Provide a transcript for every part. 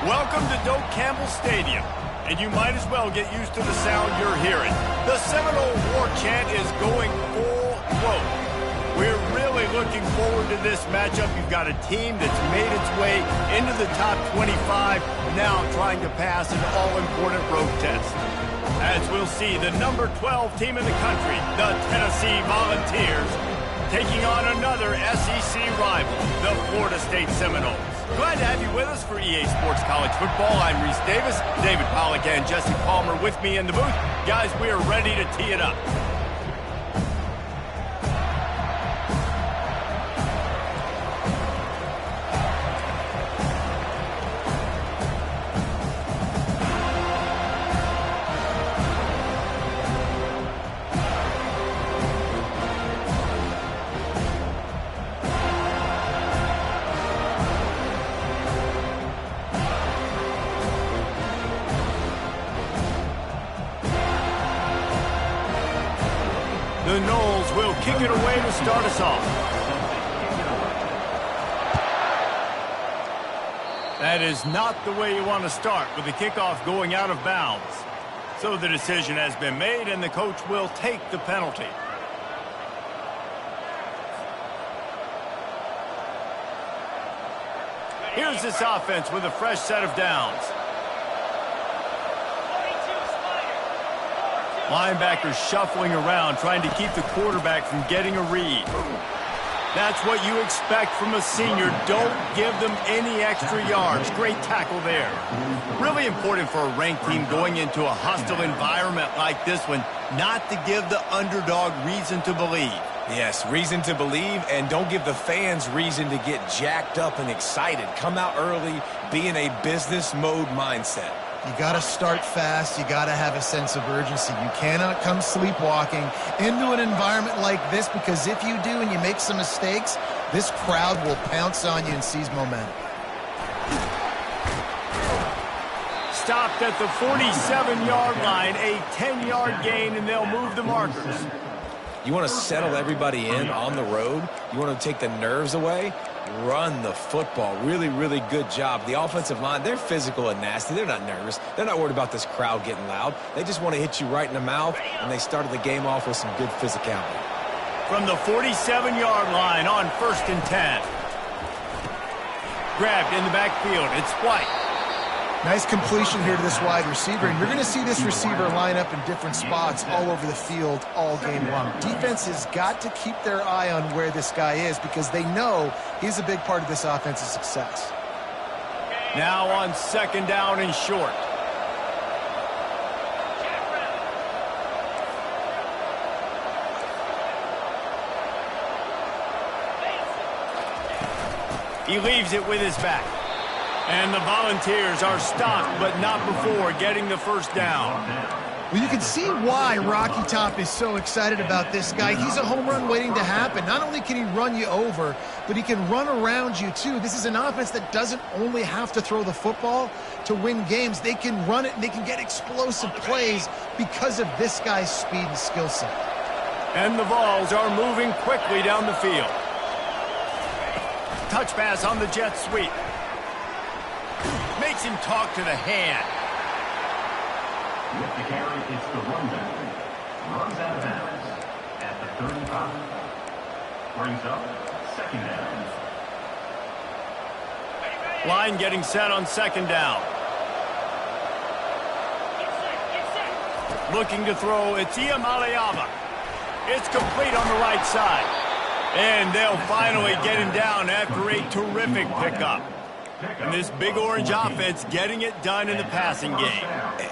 Welcome to Doak Campbell Stadium, and you might as well get used to the sound you're hearing. The Seminole War Chant is going full throat. We're really looking forward to this matchup. You've got a team that's made its way into the top 25, now trying to pass an all-important road test. As we'll see, the number 12 team in the country, the Tennessee Volunteers, taking on another SEC rival, the Florida State Seminoles. Glad to have you with us for EA Sports College Football. I'm Reese Davis, David Pollack and Jesse Palmer with me in the booth. Guys, we are ready to tee it up. The Noles will kick it away to start us off. That is not the way you want to start with the kickoff going out of bounds. So the decision has been made and the coach will take the penalty. Here's this offense with a fresh set of downs. Linebackers shuffling around, trying to keep the quarterback from getting a read. That's what you expect from a senior. Don't give them any extra yards. Great tackle there. Really important for a ranked team going into a hostile environment like this one, not to give the underdog reason to believe. Yes, reason to believe, and don't give the fans reason to get jacked up and excited. Come out early, be in a business mode mindset. You got to start fast. You got to have a sense of urgency. You cannot come sleepwalking into an environment like this, because if you do and you make some mistakes, this crowd will pounce on you and seize momentum. Stopped at the 47-yard line, a 10-yard gain, and they'll move the markers. You want to settle everybody in on the road? You want to take the nerves away? Run the football. Really, really good job. The offensive line, they're physical and nasty. They're not nervous. They're not worried about this crowd getting loud. They just want to hit you right in the mouth, and they started the game off with some good physicality. From the 47-yard line on 1st and 10. Grabbed in the backfield. It's White. Nice completion here to this wide receiver, and you're going to see this receiver line up in different spots all over the field all game long. Defense has got to keep their eye on where this guy is, because they know he's a big part of this offense's success. Now on 2nd down and short. He leaves it with his back. And the Volunteers are stopped, but not before getting the first down. Well, you can see why Rocky Top is so excited about this guy. He's a home run waiting to happen. Not only can he run you over, but he can run around you too. This is an offense that doesn't only have to throw the football to win games. They can run it and they can get explosive plays because of this guy's speed and skill set. And the Vols are moving quickly down the field. Touch pass on the jet sweep. Makes him talk to the hand. With the carry, it's the runback. Runs out of bounds at the 35. Brings up 2nd down. Line getting set on 2nd down. Looking to throw, it's Iamaleava. It's complete on the right side. And they'll finally get him down after a terrific pickup. And this Big Orange offense getting it done in the passing game.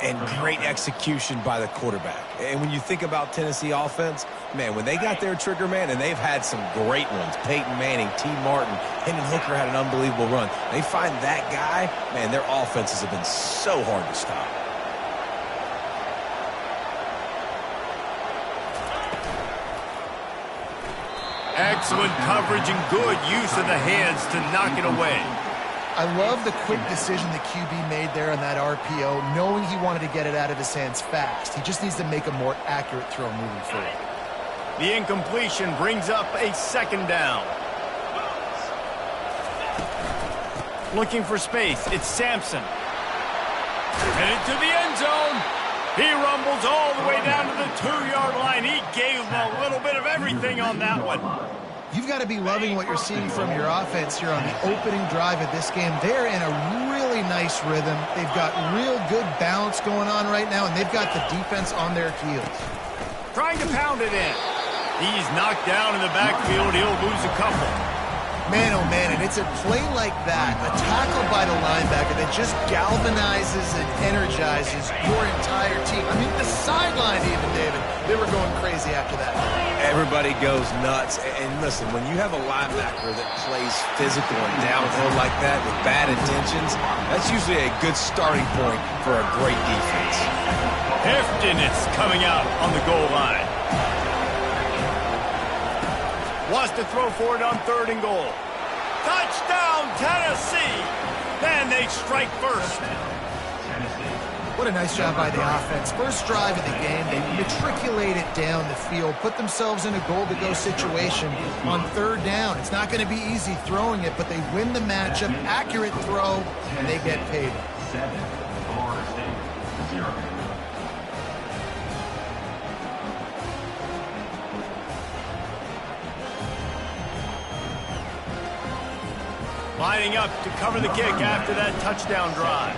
And great execution by the quarterback. And when you think about Tennessee offense, man, when they got their trigger man, and they've had some great ones, Peyton Manning, T. Martin, Hendon Hooker had an unbelievable run. They find that guy, man, their offenses have been so hard to stop. Excellent coverage and good use of the hands to knock it away. I love the quick decision the QB made there on that RPO, knowing he wanted to get it out of his hands fast. He just needs to make a more accurate throw moving forward. The incompletion brings up a 2nd down. Looking for space, it's Sampson. Headed to the end zone. He rumbles all the way down to the 2-yard line. He gave them a little bit of everything on that one. You've got to be loving what you're seeing from your offense here on the opening drive of this game. They're in a really nice rhythm. They've got real good balance going on right now, and they've got the defense on their heels. Trying to pound it in. He's knocked down in the backfield. He'll lose a couple. Man, oh man, and it's a play like that, a tackle by the linebacker that just galvanizes and energizes your entire team. I mean, the sideline even, David, they were going crazy after that. Everybody goes nuts. And listen, when you have a linebacker that plays physical and downhill like that with bad intentions, that's usually a good starting point for a great defense. Heftiness coming out on the goal line. Wants to throw for it on 3rd and goal. Touchdown, Tennessee! Then they strike first. What a nice job by the offense. First drive of the game, they matriculate it down the field, put themselves in a goal-to-go situation on 3rd down. It's not going to be easy throwing it, but they win the matchup, accurate throw, and they get paid. 7, Florida State, 0. Lining up to cover the kick after that touchdown drive.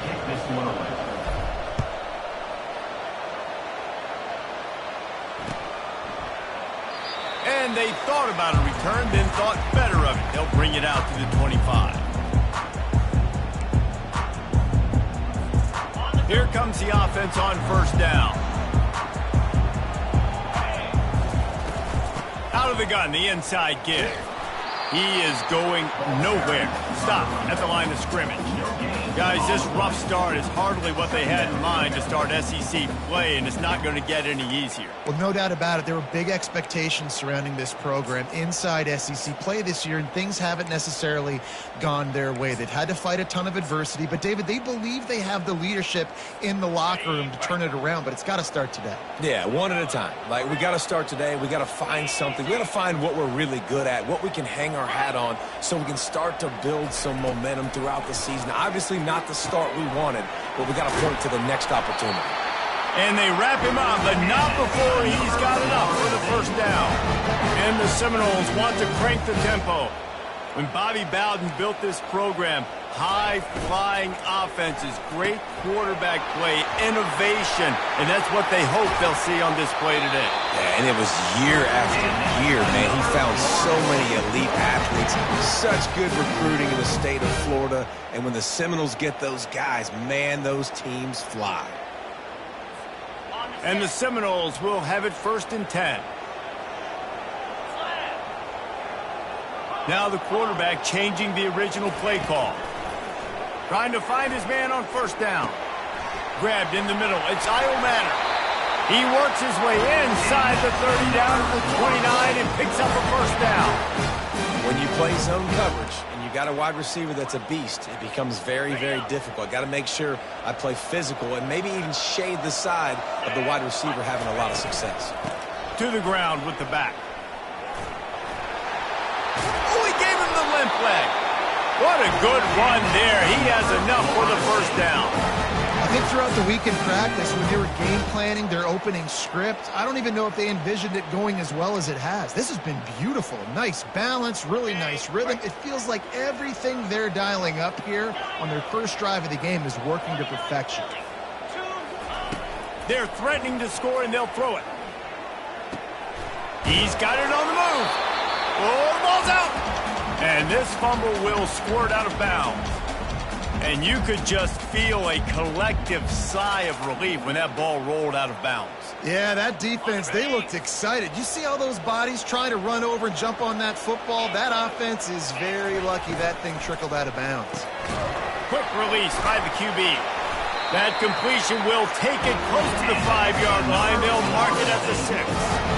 And they thought about a return, then thought better of it. They'll bring it out to the 25. Here comes the offense on 1st down. Out of the gun, the inside give. He is going nowhere. Stop at the line of scrimmage. Guys, this rough start is hardly what they had in mind to start SEC play, and it's not going to get any easier. Well, no doubt about it. There were big expectations surrounding this program inside SEC play this year, and things haven't necessarily gone their way. They've had to fight a ton of adversity, but, David, they believe they have the leadership in the locker room to turn it around, but it's got to start today. Yeah, one at a time. Like, we got to start today. We got to find something. We got to find what we're really good at, what we can hang our hat on so we can start to build some momentum throughout the season. Obviously not the start we wanted, but we got to point to the next opportunity. And they wrap him up, but not before he's got enough for the 1st down. And the Seminoles want to crank the tempo. When Bobby Bowden built this program, high-flying offenses, great quarterback play, innovation, and that's what they hope they'll see on display today. Yeah, and it was year after year, man. He found so many elite athletes, such good recruiting in the state of Florida, and when the Seminoles get those guys, man, those teams fly. And the Seminoles will have it 1st and 10. Now the quarterback changing the original play call. Trying to find his man on 1st down. Grabbed in the middle. It's Io Manor. He works his way inside the 30 down to the 29 and picks up a 1st down. When you play zone coverage and you got a wide receiver that's a beast, it becomes very, very difficult. Got to make sure I play physical and maybe even shade the side of the wide receiver having a lot of success. To the ground with the back. Oh, he gave him the limp leg. What a good run there. He has enough for the 1st down. I think throughout the week in practice, when they were game planning their opening script, I don't even know if they envisioned it going as well as it has. This has been beautiful. Nice balance, really nice rhythm. It feels like everything they're dialing up here on their 1st drive of the game is working to perfection. They're threatening to score, and they'll throw it. He's got it on the move. Oh, the ball's out. And this fumble will squirt out of bounds. And you could just feel a collective sigh of relief when that ball rolled out of bounds. Yeah, that defense, they looked excited. You see all those bodies trying to run over and jump on that football? That offense is very lucky that thing trickled out of bounds. Quick release by the QB. That completion will take it close to the 5-yard line. They'll mark it at the 6.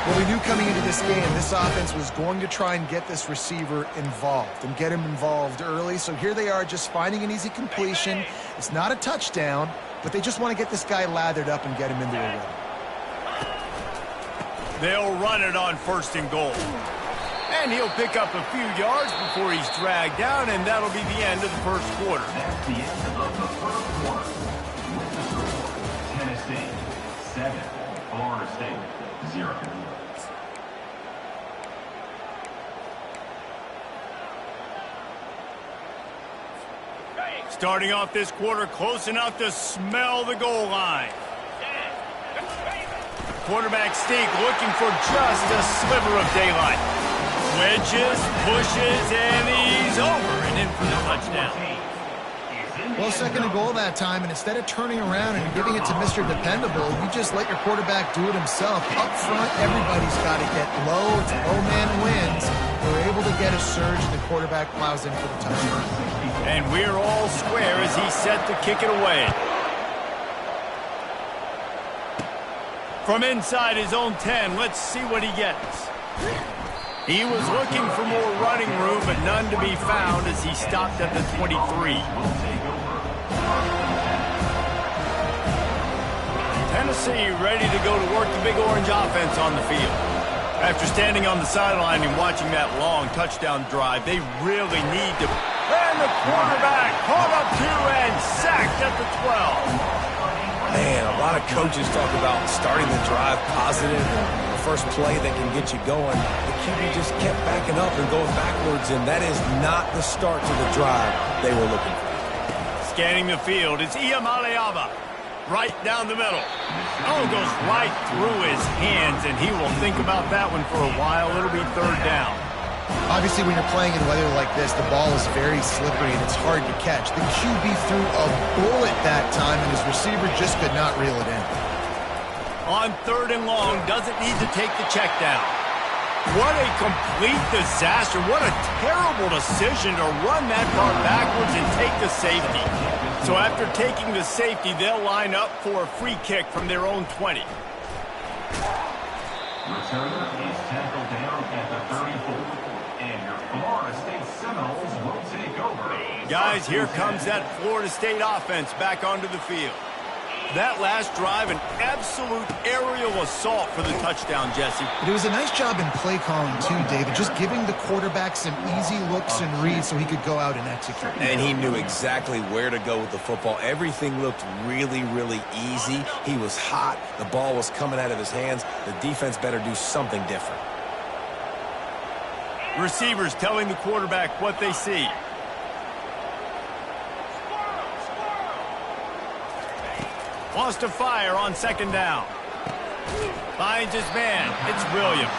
Well, we knew coming into this game, this offense was going to try and get this receiver involved and get him involved early. So here they are just finding an easy completion. It's not a touchdown, but they just want to get this guy lathered up and get him into a rhythm. They'll run it on 1st and goal. And he'll pick up a few yards before he's dragged down, and that'll be the end of the 1st quarter. That's the end of the 1st quarter. State 7, Florida State 0. Starting off this quarter close enough to smell the goal line. Quarterback sneak looking for just a sliver of daylight. Wedges, pushes, and he's over and in for the touchdown. Well, second and goal that time, and instead of turning around and giving it to Mr. Dependable, you just let your quarterback do it himself. Up front, everybody's got to get low. It's low man wins. They're able to get a surge, and the quarterback plows in for the touchdown. And we're all square as he's set to kick it away. From inside his own 10, let's see what he gets. He was looking for more running room, but none to be found as he stopped at the 23. Tennessee ready to go to work the Big Orange offense on the field. After standing on the sideline and watching that long touchdown drive, they really need to... And the quarterback caught up to and sacked at the 12. Man, a lot of coaches talk about starting the drive positive, the first play that can get you going. The QB just kept backing up and going backwards, and that is not the start to the drive they were looking for. Scanning the field, it's Iamaleava. Right down the middle. Oh, goes right through his hands, and he will think about that one for a while. It'll be third down. Obviously, when you're playing in weather like this, the ball is very slippery and it's hard to catch. The QB threw a bullet that time, and his receiver just could not reel it in. On third and long, doesn't need to take the check down. What a complete disaster. What a terrible decision to run that far backwards and take the safety. So after taking the safety, they'll line up for a free kick from their own 20. Returner is tackled down at the 34. And your Florida State Seminoles will take over. Guys, here comes that Florida State offense back onto the field. That last drive, an absolute aerial assault for the touchdown, Jesse. But it was a nice job in play calling, too, David, just giving the quarterback some easy looks and reads so he could go out and execute. And he knew exactly where to go with the football. Everything looked really, really easy. He was hot. The ball was coming out of his hands. The defense better do something different. Receivers telling the quarterback what they see. Wants to fire on second down. Finds his man. It's Williams.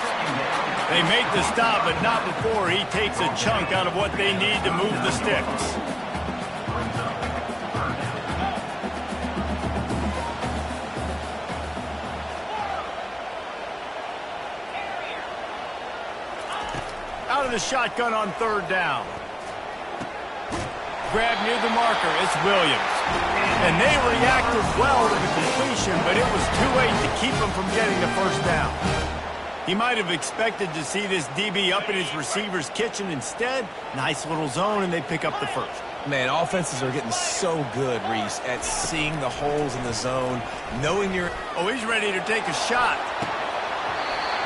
They make the stop, but not before he takes a chunk out of what they need to move the sticks. Out of the shotgun on third down. Grab near the marker. It's Williams. And they reacted well to the completion, but it was too late to keep him from getting the first down. He might have expected to see this DB up in his receiver's kitchen. Instead, nice little zone, and they pick up the first. Man, offenses are getting so good, Reese, at seeing the holes in the zone, knowing you're... Oh, he's ready to take a shot.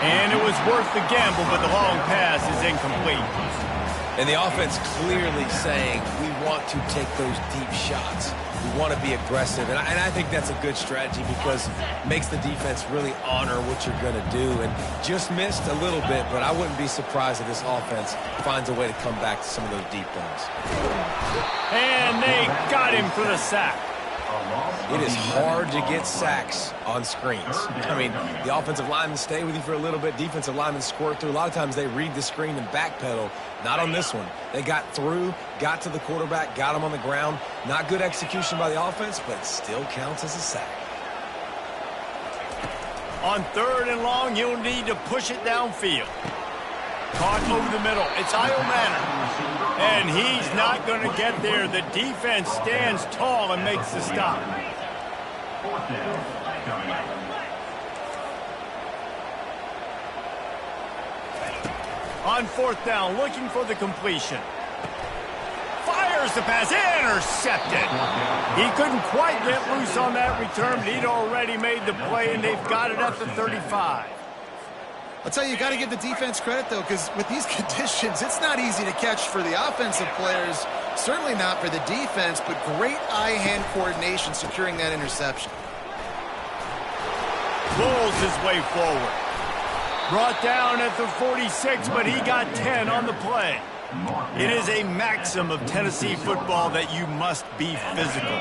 And it was worth the gamble, but the long pass is incomplete. And the offense clearly saying, we want to take those deep shots. We want to be aggressive. And I think that's a good strategy because it makes the defense really honor what you're going to do. And just missed a little bit, but I wouldn't be surprised if this offense finds a way to come back to some of those deep ones. And they got him for the sack. It is hard to get sacks on screens. I mean, the offensive linemen stay with you for a little bit. Defensive linemen squirt through. A lot of times they read the screen and backpedal. Not on this one. They got through, got to the quarterback, got him on the ground. Not good execution by the offense, but still counts as a sack. On third and long, you'll need to push it downfield. Caught over the middle. It's Iomanner. And he's not going to get there. The defense stands tall and makes the stop. Fourth down coming up. On fourth down, looking for the completion. Fires the pass, intercepted. He couldn't quite get loose on that return, but he'd already made the play, and they've got it at the 35. I'll tell you, you got to give the defense credit, though, because with these conditions, it's not easy to catch for the offensive players, certainly not for the defense, but great eye-hand coordination securing that interception. pulls his way forward. Brought down at the 46, but he got 10 on the play. It is a maxim of Tennessee football that you must be physical.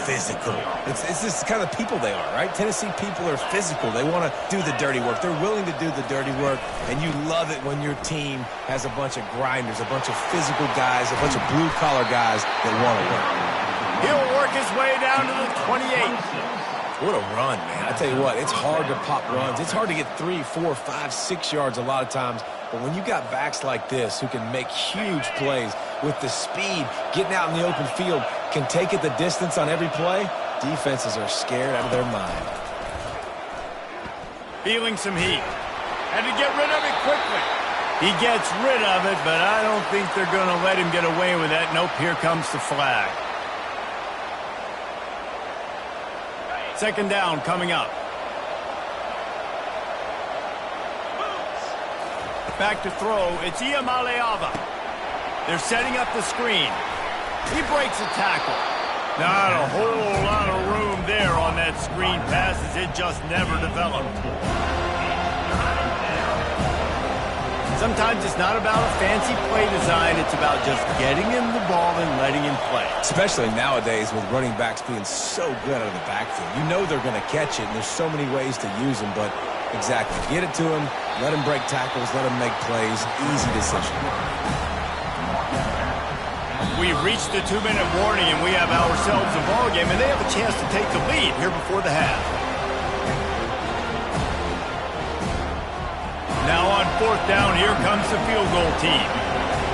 Physical. It's this kind of people they are, right? Tennessee people are physical. They want to do the dirty work. They're willing to do the dirty work, and you love it when your team has a bunch of grinders, a bunch of physical guys, a bunch of blue-collar guys that want to work. He'll work his way down to the 28. What a run, man. I tell you what, it's hard to pop runs. It's hard to get 3, 4, 5, 6 yards a lot of times. But when you got backs like this who can make huge plays with the speed, getting out in the open field, can take it the distance on every play, defenses are scared out of their mind. Feeling some heat. Had to get rid of it quickly. He gets rid of it, but I don't think they're going to let him get away with that. Nope, here comes the flag. Second down coming up. Back to throw. It's Iamaleava. They're setting up the screen. He breaks a tackle. Not a whole lot of room there on that screen pass as it just never developed. Sometimes it's not about a fancy play design. It's about just getting him the ball and letting him play. Especially nowadays with running backs being so good out of the backfield. You know they're going to catch it, and there's so many ways to use them, but exactly. Get it to him, let him break tackles, let him make plays. Easy decision. We've reached the 2-minute warning, and we have ourselves a ball game, and they have a chance to take the lead here before the half. Now on fourth down, here comes the field goal team.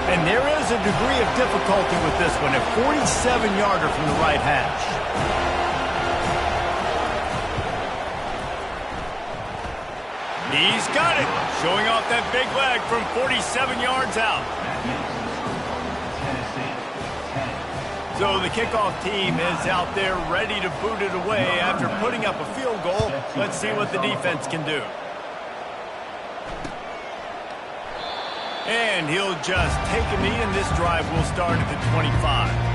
And there is a degree of difficulty with this one, a 47-yarder from the right hash. He's got it, showing off that big leg from 47 yards out. So the kickoff team is out there ready to boot it away after putting up a field goal. Let's see what the defense can do. And he'll just take a knee, and this drive will start at the 25.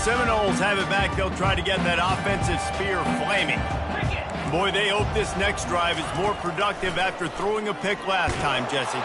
Seminoles have it back. They'll try to get that offensive spear flaming. Boy, they hope this next drive is more productive after throwing a pick last time, Jesse.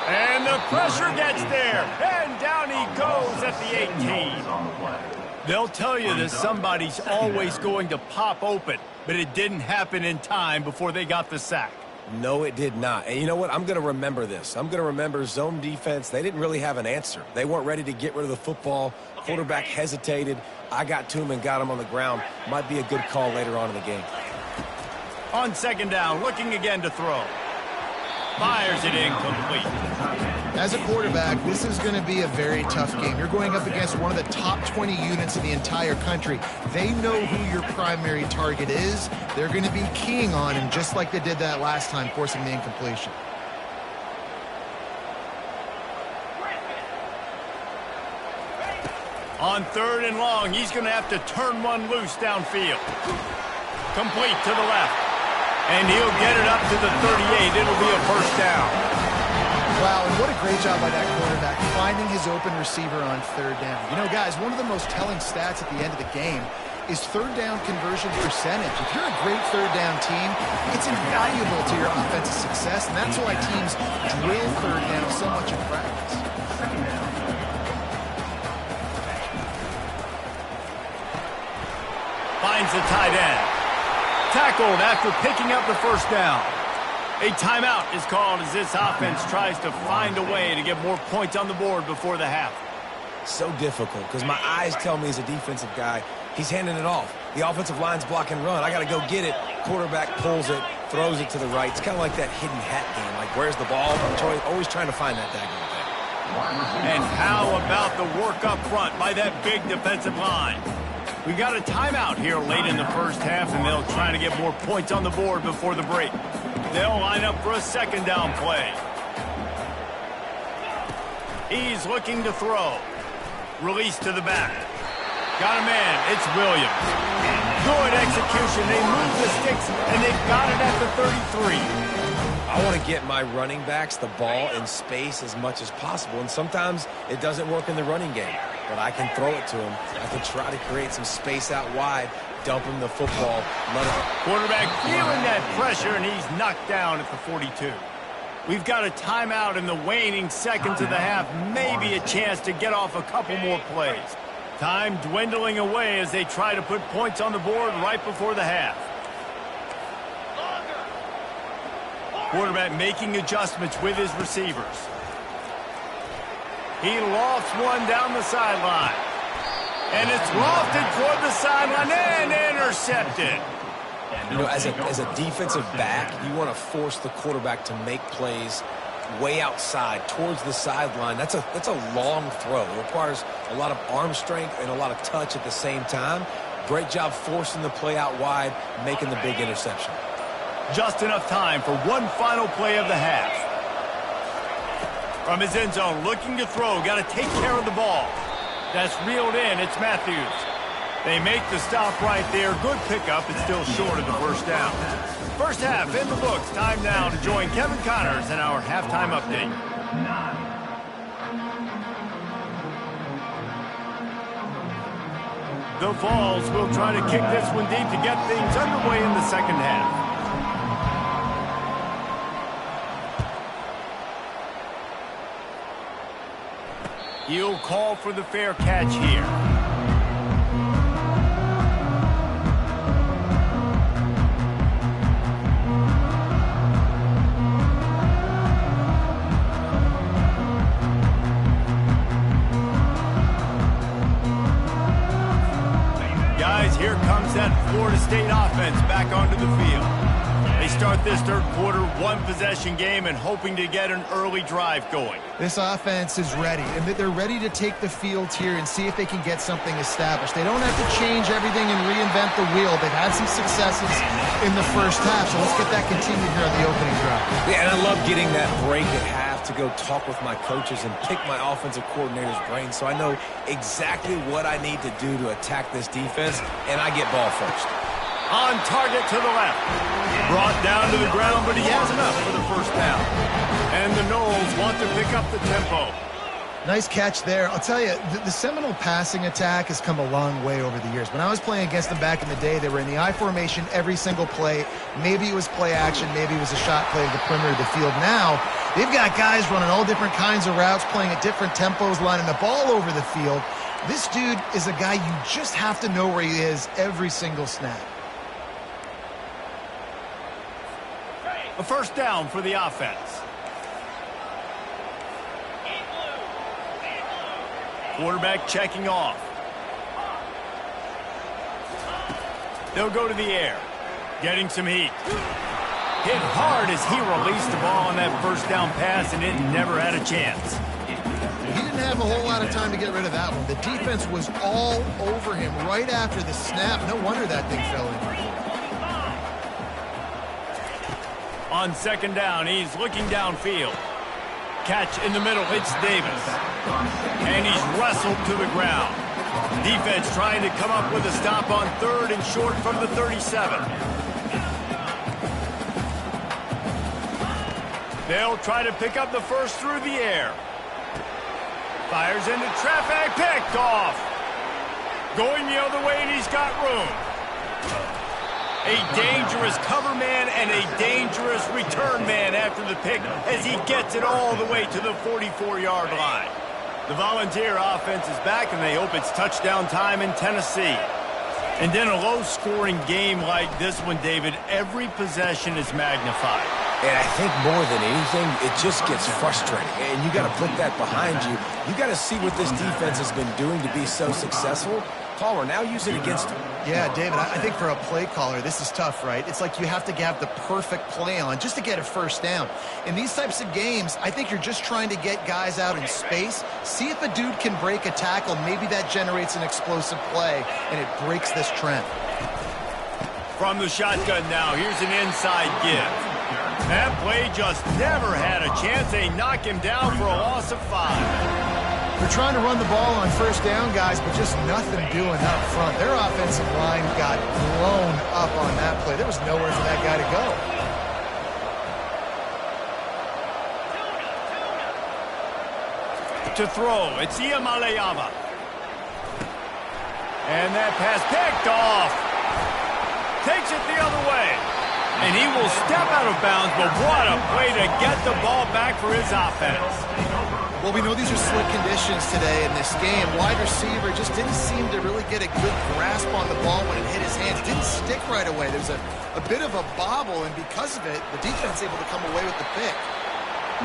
And the pressure gets there. And down he goes at the 18. They'll tell you that somebody's always going to pop open, but it didn't happen in time before they got the sack. No, it did not. And you know what? I'm going to remember this. I'm going to remember zone defense. They didn't really have an answer. They weren't ready to get rid of the football. Quarterback hesitated. I got to him and got him on the ground. Might be a good call later on in the game. On second down, looking again to throw. Fires it incomplete. As a quarterback, this is going to be a very tough game. You're going up against one of the top 20 units in the entire country. They know who your primary target is. They're going to be keying on him just like they did that last time, forcing the incompletion. On third and long, he's going to have to turn one loose downfield. Complete to the left. And he'll get it up to the 38. It'll be a first down. Wow, and what a great job by that quarterback, finding his open receiver on third down. You know, guys, one of the most telling stats at the end of the game is third down conversion percentage. If you're a great third down team, it's invaluable to your offensive success, and that's why teams drill third down so much in practice. Finds the tight end. Tackled after picking up the first down. A timeout is called as this offense tries to find a way to get more points on the board before the half. So difficult because my eyes tell me as a defensive guy, he's handing it off. The offensive line's block and run. I got to go get it. Quarterback pulls it, throws it to the right. It's kind of like that hidden hat game. Like, where's the ball? I'm always trying to find that daggone thing. And how about the work up front by that big defensive line? We got a timeout here late in the first half, and they'll try to get more points on the board before the break. They'll line up for a second down play. He's looking to throw. Release to the back. Got a man. It's Williams. Good execution. They move the sticks, and they've got it at the 33. I want to get my running backs the ball in space as much as possible, and sometimes it doesn't work in the running game, but I can throw it to them. I can try to create some space out wide, dump him the football, let him. Quarterback feeling that pressure, and he's knocked down at the 42. We've got a timeout in the waning seconds of the half, maybe a chance to get off a couple more plays. Time dwindling away as they try to put points on the board right before the half. Quarterback making adjustments with his receivers. He lofts one down the sideline. And it's lofted toward the sideline and intercepted. You know, as a defensive back, you want to force the quarterback to make plays way outside towards the sideline. That's a long throw. It requires a lot of arm strength and a lot of touch at the same time. Great job forcing the play out wide, making the big interception. Just enough time for one final play of the half. From his end zone, looking to throw. Got to take care of the ball. That's reeled in. It's Matthews. They make the stop right there. Good pickup. It's still short of the first down. First half in the books. Time now to join Kevin Connors in our halftime update. The Vols will try to kick this one deep to get things underway in the second half. He'll call for the fair catch here. Guys, here comes that Florida State offense back onto the field. They start this third quarter one-possession game and hoping to get an early drive going. This offense is ready, and they're ready to take the field here and see if they can get something established. They don't have to change everything and reinvent the wheel. They've had some successes in the first half, so let's get that continued here on the opening drive. Yeah, and I love getting that break at half to go talk with my coaches and pick my offensive coordinator's brain so I know exactly what I need to do to attack this defense, and I get ball first. On target to the left. Brought down to the ground, but he has enough for the first down. And the Noles want to pick up the tempo. Nice catch there. I'll tell you, the Seminole passing attack has come a long way over the years. When I was playing against them back in the day, they were in the I formation every single play. Maybe it was play action. Maybe it was a shot play of the perimeter of the field. Now, they've got guys running all different kinds of routes, playing at different tempos, lining the ball over the field. This dude is a guy you just have to know where he is every single snap. A first down for the offense. Quarterback checking off. They'll go to the air. Getting some heat. Hit hard as he released the ball on that first down pass, and it never had a chance. He didn't have a whole lot of time to get rid of that one. The defense was all over him right after the snap. No wonder that thing fell in. On second down, he's looking downfield. Catch in the middle, it's Davis. And he's wrestled to the ground. Defense trying to come up with a stop on third and short from the 37. They'll try to pick up the first through the air. Fires into traffic, picked off. Going the other way, and he's got room. A dangerous cover man and a dangerous return man after the pick as he gets it all the way to the 44-yard line. The Volunteer offense is back, and they hope it's touchdown time in Tennessee. And in a low-scoring game like this one, David, every possession is magnified. And I think more than anything, it just gets frustrating. And you got to put that behind you. You got to see what this defense has been doing to be so successful. Palmer, now use it against him. Yeah, David, I think for a play caller, this is tough, right? It's like you have to have the perfect play on just to get a first down. In these types of games, I think you're just trying to get guys out in space, see if a dude can break a tackle. Maybe that generates an explosive play, and it breaks this trend. From the shotgun now, here's an inside give. That play just never had a chance. They knock him down for a loss of 5. They're trying to run the ball on first down, guys, but just nothing doing up front. Their offensive line got blown up on that play. There was nowhere for that guy to go. To throw, it's Iamaleava. And that pass picked off. Takes it the other way. And he will step out of bounds, but what a play to get the ball back for his offense. Well, we know these are slick conditions today in this game. Wide receiver just didn't seem to really get a good grasp on the ball when it hit his hands. Didn't stick right away. There's a bit of a bobble, and because of it, the defense able to come away with the pick.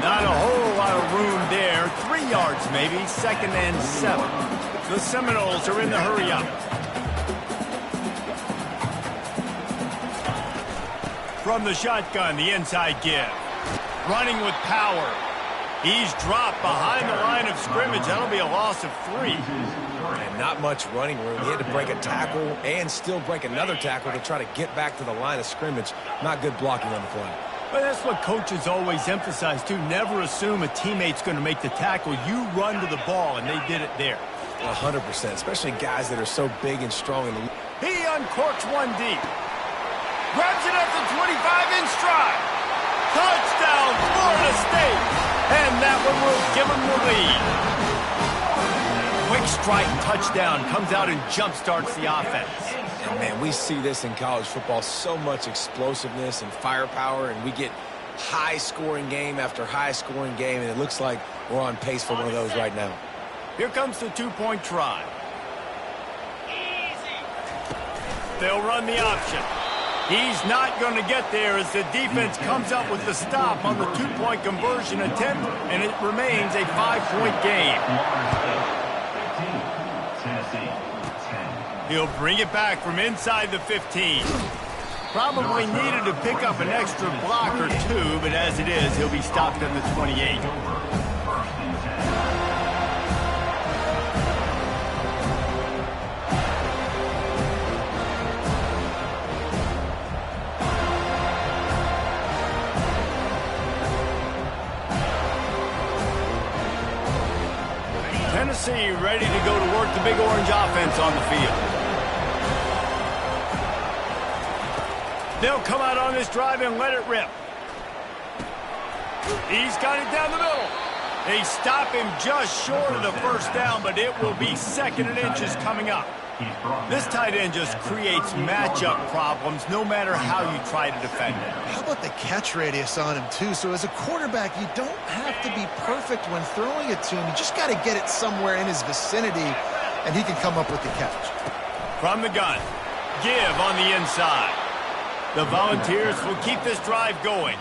Not a whole lot of room there. 3 yards maybe, 2nd and 7. The Seminoles are in the hurry up. From the shotgun, the inside give. Running with power. He's dropped behind the line of scrimmage. That'll be a loss of 3. And not much running room. He had to break a tackle and still break another tackle to try to get back to the line of scrimmage. Not good blocking on the play. But that's what coaches always emphasize, too. Never assume a teammate's going to make the tackle. You run to the ball, and they did it there. 100%, especially guys that are so big and strong. He uncorks one deep. Grabs it at the 25 in stride. Touchdown, Florida State. And that one will give him the lead. Quick strike touchdown comes out and jump-starts the offense. And, man, we see this in college football, so much explosiveness and firepower, and we get high-scoring game after high-scoring game, and it looks like we're on pace for one of those right now. Here comes the 2-point try. They'll run the option. He's not going to get there as the defense comes up with the stop on the 2-point conversion attempt, and it remains a 5-point game. He'll bring it back from inside the 15. Probably needed to pick up an extra block or 2, but as it is, he'll be stopped at the 28. Tennessee ready to go to work the Big Orange offense on the field. They'll come out on this drive and let it rip. He's got it down the middle. They stop him just short of the first down, but it will be 2nd and inches coming up. This tight end just creates matchup problems no matter how you try to defend it. How about the catch radius on him, too? So as a quarterback, you don't have to be perfect when throwing it to him. You just got to get it somewhere in his vicinity, and he can come up with the catch. From the gun, give on the inside. The Volunteers will keep this drive going.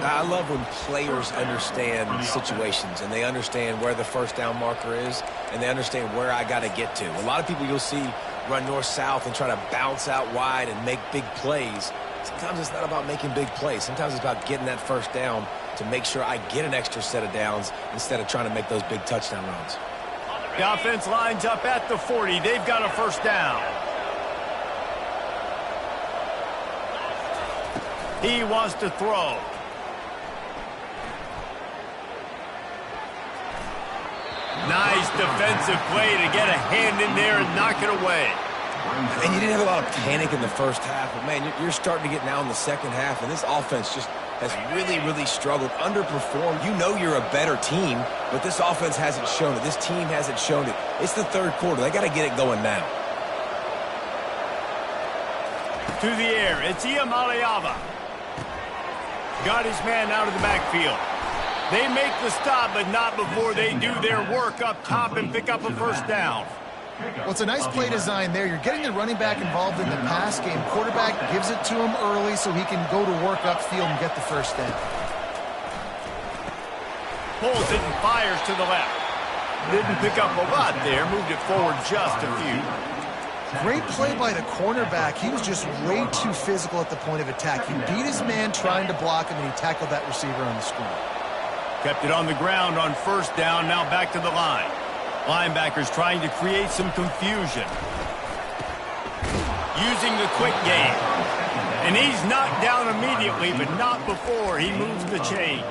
I love when players understand situations and they understand where the first down marker is and they understand where I got to get to. A lot of people you'll see run north-south and try to bounce out wide and make big plays. Sometimes it's not about making big plays. Sometimes it's about getting that first down to make sure I get an extra set of downs instead of trying to make those big touchdown runs. The offense lines up at the 40. They've got a first down. He wants to throw. Nice defensive play to get a hand in there and knock it away. And you didn't have a lot of panic in the first half, but, man, you're starting to get now in the second half, and this offense just has really, really struggled, underperformed. You know you're a better team, but this offense hasn't shown it. This team hasn't shown it. It's the third quarter. They got to get it going now. To the air, it's Iamaleava. Got his man out of the backfield. They make the stop, but not before they do their work up top and pick up a first down. Well, it's a nice play design there. You're getting the running back involved in the pass game. Quarterback gives it to him early so he can go to work upfield and get the first down. Pulls it and fires to the left. Didn't pick up a lot there. Moved it forward just a few. Great play by the cornerback. He was just way too physical at the point of attack. He beat his man trying to block him, and he tackled that receiver on the screen. Kept it on the ground on first down. Now back to the line. Linebackers trying to create some confusion. Using the quick game. And he's knocked down immediately, but not before he moves the chains.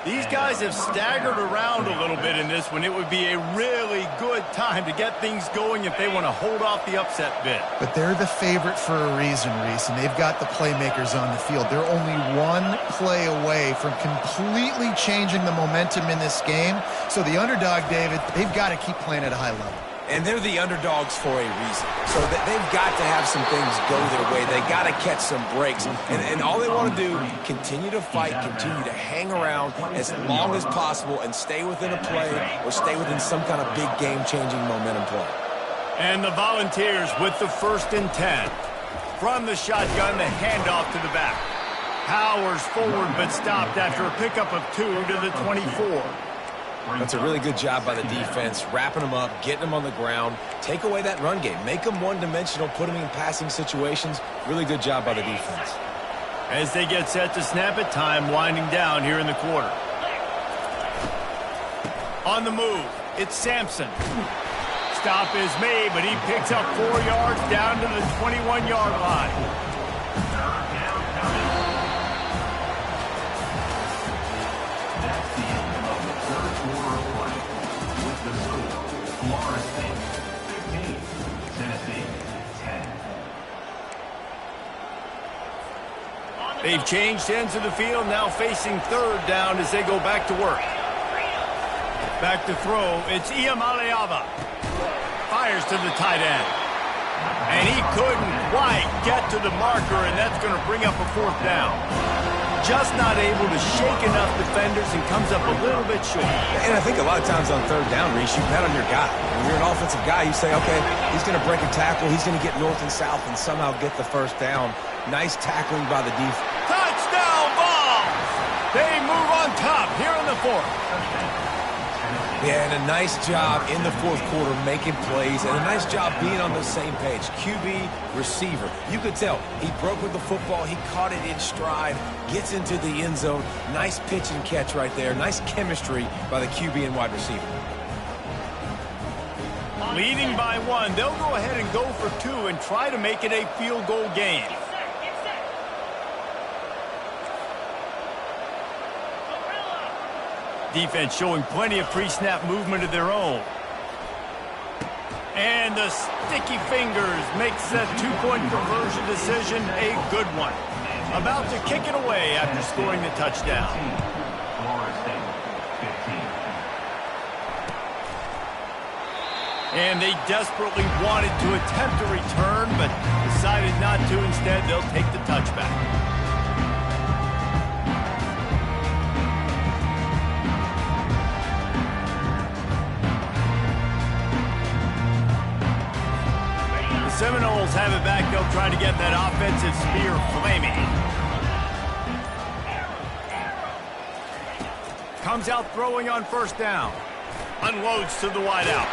These guys have staggered around a little bit in this one. It would be a really good time to get things going if they want to hold off the upset bid. But they're the favorite for a reason, Reese, and they've got the playmakers on the field. They're only one play away from completely changing the momentum in this game. So the underdog, David, they've got to keep playing at a high level. And they're the underdogs for a reason. So they've got to have some things go their way. They got to catch some breaks. And all they want to do, continue to fight, continue to hang around as long as possible and stay within a play or stay within some kind of big game-changing momentum play. And the Volunteers with the 1st and 10. From the shotgun, the handoff to the back. Powers forward but stopped after a pickup of 2 to the 24. That's a really good job by the defense, wrapping them up, getting them on the ground, take away that run game, make them one-dimensional, put them in passing situations. Really good job by the defense. As they get set to snap it, time winding down here in the quarter. On the move, it's Sampson. Stop is made, but he picks up 4 yards down to the 21-yard line. They've changed ends of the field, now facing 3rd down as they go back to work. Back to throw, it's Iamaleava. Fires to the tight end. And he couldn't quite get to the marker, and that's going to bring up a 4th down. Just not able to shake enough defenders and comes up a little bit short. And I think a lot of times on 3rd down, Reese, you bet on your guy. When you're an offensive guy, you say, okay, he's going to break a tackle, he's going to get north and south and somehow get the 1st down. Nice tackling by the defense. Touchdown ball! They move on top here in the 4th. Yeah, and a nice job in the 4th quarter making plays, and a nice job being on the same page. QB, receiver. You could tell he broke with the football. He caught it in stride, gets into the end zone. Nice pitch and catch right there. Nice chemistry by the QB and wide receiver. Leading by 1, they'll go ahead and go for 2 and try to make it a field goal game. Defense showing plenty of pre-snap movement of their own. And the sticky fingers makes that 2-point conversion decision a good one. About to kick it away after scoring the touchdown. And they desperately wanted to attempt a return, but decided not to. Instead, they'll take the touchback. Seminoles have it back. They'll try to get that offensive spear flaming. Comes out throwing on 1st down. Unloads to the wideout.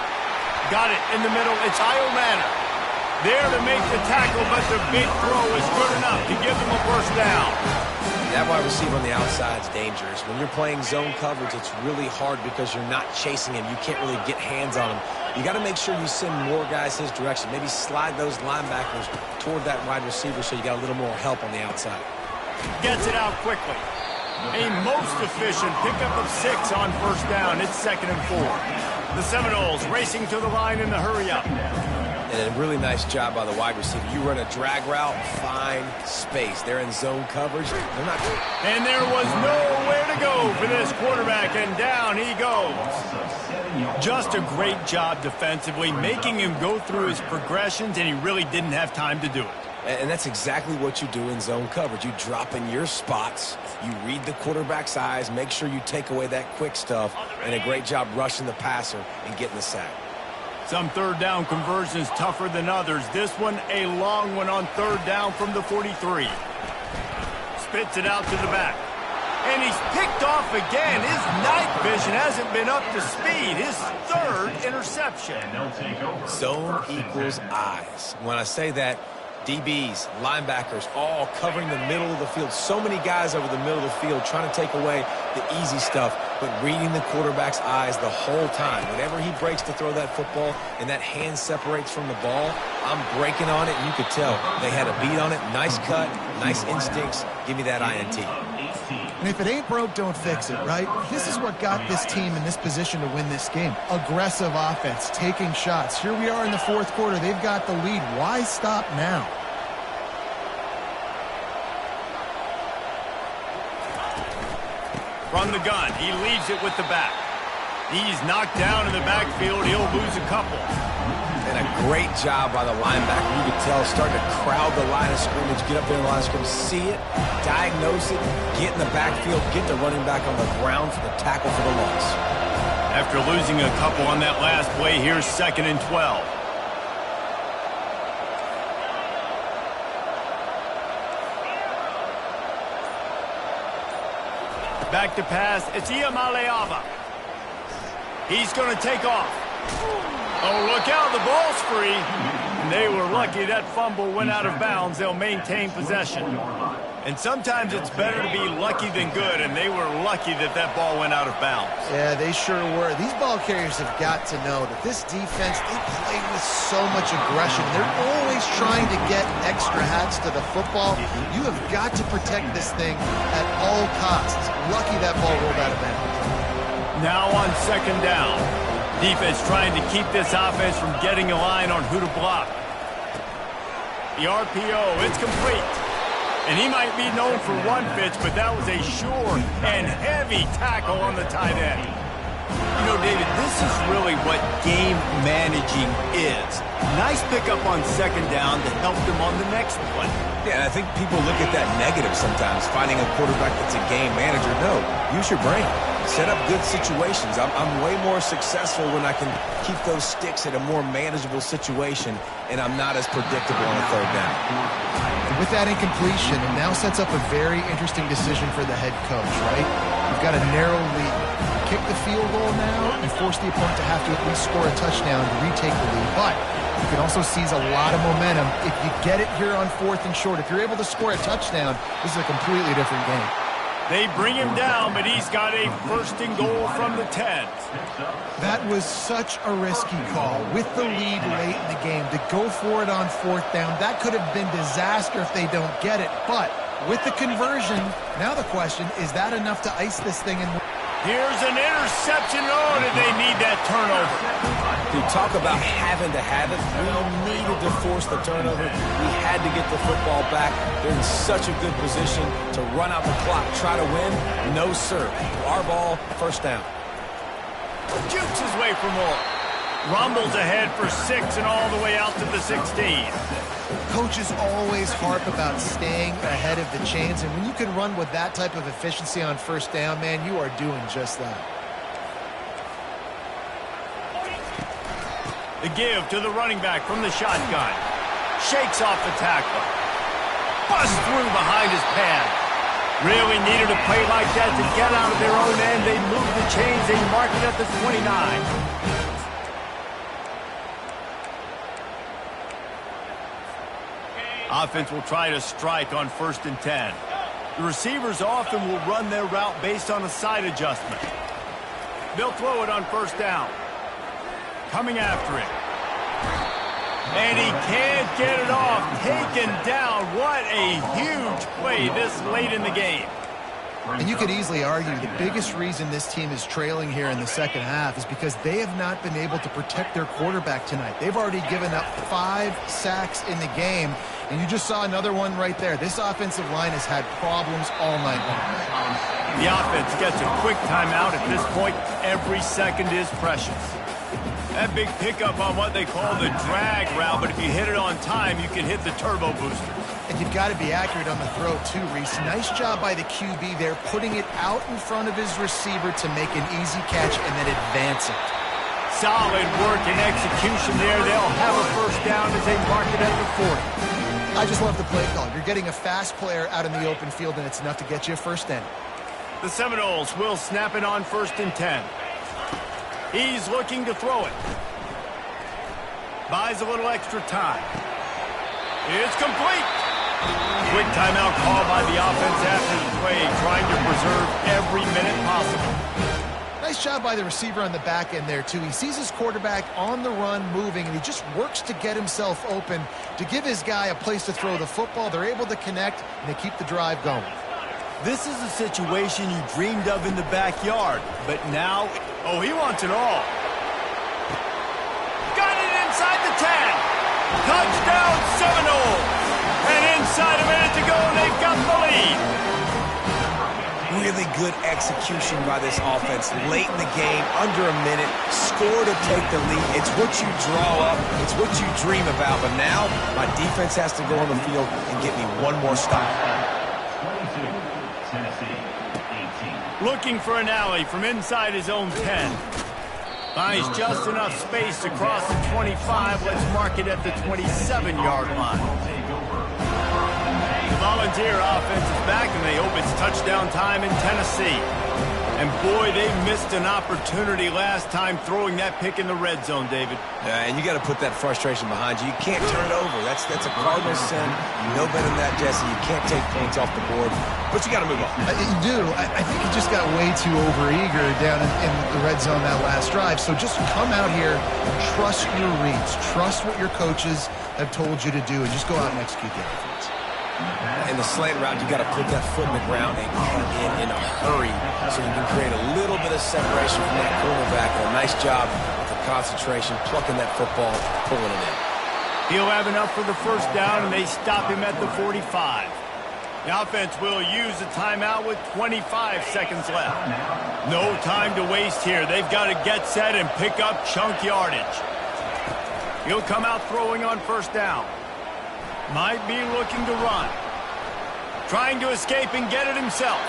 Got it in the middle. It's Iomanner. There to make the tackle, but the big throw is good enough to give them a 1st down. That wide receiver on the outside is dangerous. When you're playing zone coverage, it's really hard because you're not chasing him. You can't really get hands on him. You got to make sure you send more guys his direction. Maybe slide those linebackers toward that wide receiver so you got a little more help on the outside. Gets it out quickly. A most efficient pickup of 6 on 1st down. It's 2nd and 4. The Seminoles racing to the line in the hurry-up. And a really nice job by the wide receiver. You run a drag route, find space. They're in zone coverage. They're not. And there was nowhere to go for this quarterback, and down he goes. Just a great job defensively, making him go through his progressions, and he really didn't have time to do it. And that's exactly what you do in zone coverage. You drop in your spots, you read the quarterback's eyes, make sure you take away that quick stuff, and a great job rushing the passer and getting the sack. Some third down conversions tougher than others. This one, a long one on third down from the 43. Spits it out to the back. And he's picked off again. His night vision hasn't been up to speed. His third interception. Zone equals eyes. When I say that, DBs, linebackers, all covering the middle of the field. So many guys over the middle of the field trying to take away the easy stuff, but reading the quarterback's eyes the whole time. Whenever he breaks to throw that football and that hand separates from the ball, I'm breaking on it, and you could tell they had a beat on it. Nice cut, nice instincts. Give me that INT. And if it ain't broke, don't fix it, right? This is what got this team in this position to win this game. Aggressive offense, taking shots. Here we are in the fourth quarter. They've got the lead. Why stop now? From the gun, he leaves it with the back. He's knocked down in the backfield. He'll lose a couple. And a great job by the linebacker. You could tell, starting to crowd the line of scrimmage, get up there in the line of scrimmage, see it, diagnose it, get in the backfield, get the running back on the ground for the tackle for the loss. After losing a couple on that last play, here's 2nd and 12. Back to pass. It's Iamaleava. He's going to take off. Oh, look out. The ball's free. And they were lucky that fumble went out of bounds. They'll maintain possession. And sometimes it's better to be lucky than good, and they were lucky that that ball went out of bounds. Yeah, they sure were. These ball carriers have got to know that this defense, they play with so much aggression. They're always trying to get extra hats to the football. You have got to protect this thing at all costs. Lucky that ball rolled out of bounds. Now on 2nd down. Defense trying to keep this offense from getting a line on who to block. The RPO, it's complete. And he might be known for one pitch, but that was a sure and heavy tackle on the tight end. You know, David, this is really what game managing is. Nice pickup on 2nd down to help them on the next play. Yeah, and I think people look at that negative sometimes, finding a quarterback that's a game manager. No, use your brain. Set up good situations. I'm way more successful when I can keep those sticks at a more manageable situation, and I'm not as predictable on a 3rd down. And with that incompletion, it now sets up a very interesting decision for the head coach, right? You've got a narrow lead. Kick the field goal now and force the opponent to have to at least score a touchdown to retake the lead. But you can also seize a lot of momentum if you get it here on 4th and short. If you're able to score a touchdown, this is a completely different game. They bring him down, but he's got a 1st and goal from the 10. That was such a risky call with the lead late in the game. To go for it on 4th down, that could have been disaster if they don't get it. But with the conversion, now the question, is that enough to ice this thing? Here's an interception. Oh, did they need that turnover? You talk about having to have it. We needed to force the turnover. We had to get the football back. They're in such a good position to run out the clock, try to win. No, sir. Our ball, 1st down. Jukes his way for more. Rumbles ahead for 6 and all the way out to the 16. Coaches always harp about staying ahead of the chains, and when you can run with that type of efficiency on 1st down, man, you are doing just that. The give to the running back from the shotgun. Shakes off the tackle. Busts through behind his pad. Really needed a play like that to get out of their own end. They move the chains. They mark it at the 29. Offense will try to strike on 1st and 10. The receivers often will run their route based on a side adjustment. They'll throw it on 1st down. Coming after it. And he can't get it off. Taken down. What a huge play this late in the game. And you could easily argue the biggest reason this team is trailing here in the 2nd half is because they have not been able to protect their quarterback tonight. They've already given up 5 sacks in the game, and you just saw another one right there. This offensive line has had problems all night long. The offense gets a quick timeout. At this point, every second is precious. That big pickup on what they call the drag route, but if you hit it on time, you can hit the turbo booster. And you've got to be accurate on the throw too, Reese. Nice job by the QB there, putting it out in front of his receiver to make an easy catch and then advance it. Solid work and execution there. They'll have a first down as they mark it at the 40. I just love the play call. You're getting a fast player out in the open field, and it's enough to get you a first down. The Seminoles will snap it on 1st and 10. He's looking to throw it. Buys a little extra time. It's complete. Quick timeout call by the offense after the play, trying to preserve every minute possible. Nice job by the receiver on the back end there, too. He sees his quarterback on the run moving, and he just works to get himself open to give his guy a place to throw the football. They're able to connect, and they keep the drive going. This is a situation you dreamed of in the backyard, but now, oh, he wants it all. Got it inside the 10. Touchdown Seminoles. And inside a minute to go, and they've got the lead. Really good execution by this offense. Late in the game, under a minute, score to take the lead. It's what you draw up. It's what you dream about. But now, my defense has to go on the field and get me one more stop. 22, Tennessee, 18. Looking for an alley from inside his own 10. Finds just enough space to cross the 25. Let's mark it at the 27-yard line. The Volunteer offense is back, and they hope it's touchdown time in Tennessee. And boy, they missed an opportunity last time throwing that pick in the red zone, David. And you got to put that frustration behind you. You can't turn it over. That's a cardinal sin. You know better than that, Jesse. You can't take points off the board, but you got to move on. You do. I think he just got way too overeager down in the red zone that last drive. So just come out here, trust your reads, trust what your coaches have told you to do, and just go out and execute the offense. In the slant route, you got to put that foot in the ground and cut in a hurry so you can create a little bit of separation from that cornerback. And a nice job with the concentration, plucking that football, pulling it in. He'll have enough for the first down, and they stop him at the 45. The offense will use a timeout with 25 seconds left. No time to waste here. They've got to get set and pick up chunk yardage. He'll come out throwing on first down. Might be looking to run. Trying to escape and get it himself.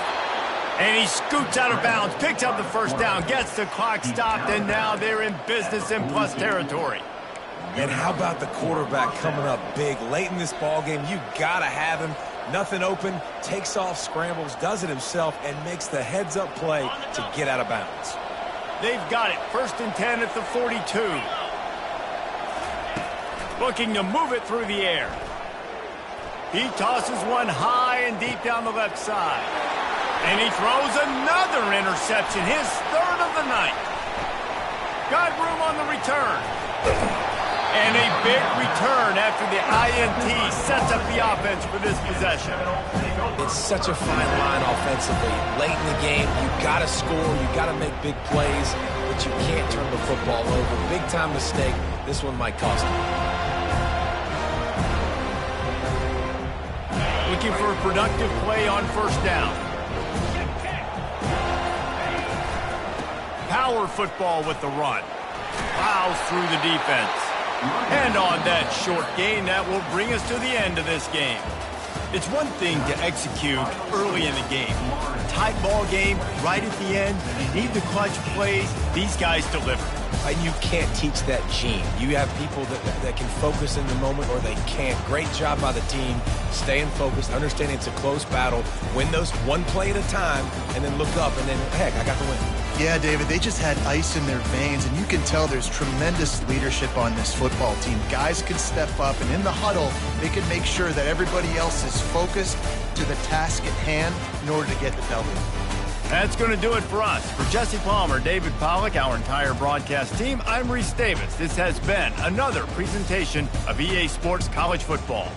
And he scoots out of bounds, picks up the first down, gets the clock stopped, and now they're in business in plus territory. And how about the quarterback coming up big? Late in this ball game, you got to have him. Nothing open, takes off, scrambles, does it himself, and makes the heads-up play to get out of bounds. They've got it. 1st and 10 at the 42. Looking to move it through the air. He tosses one high and deep down the left side. And he throws another interception, his 3rd of the night. Got room on the return. And a big return after the INT sets up the offense for this possession. It's such a fine line offensively. Late in the game, you got to score, you got to make big plays, but you can't turn the football over. Big-time mistake. This one might cost him. Looking for a productive play on first down. Power football with the run. Plows through the defense. And on that short gain, that will bring us to the end of this game. It's one thing to execute early in the game. Tight ball game, right at the end, you need the clutch plays. These guys deliver. And you can't teach that gene. You have people that can focus in the moment or they can't. Great job by the team, staying focused, understanding it's a close battle, win those one play at a time, and then look up, and then, heck, I got the win. Yeah, David, they just had ice in their veins, and you can tell there's tremendous leadership on this football team. Guys can step up, and in the huddle, they can make sure that everybody else is focused to the task at hand in order to get the W. That's going to do it for us. For Jesse Palmer, David Pollack, our entire broadcast team, I'm Reese Davis. This has been another presentation of EA Sports College Football.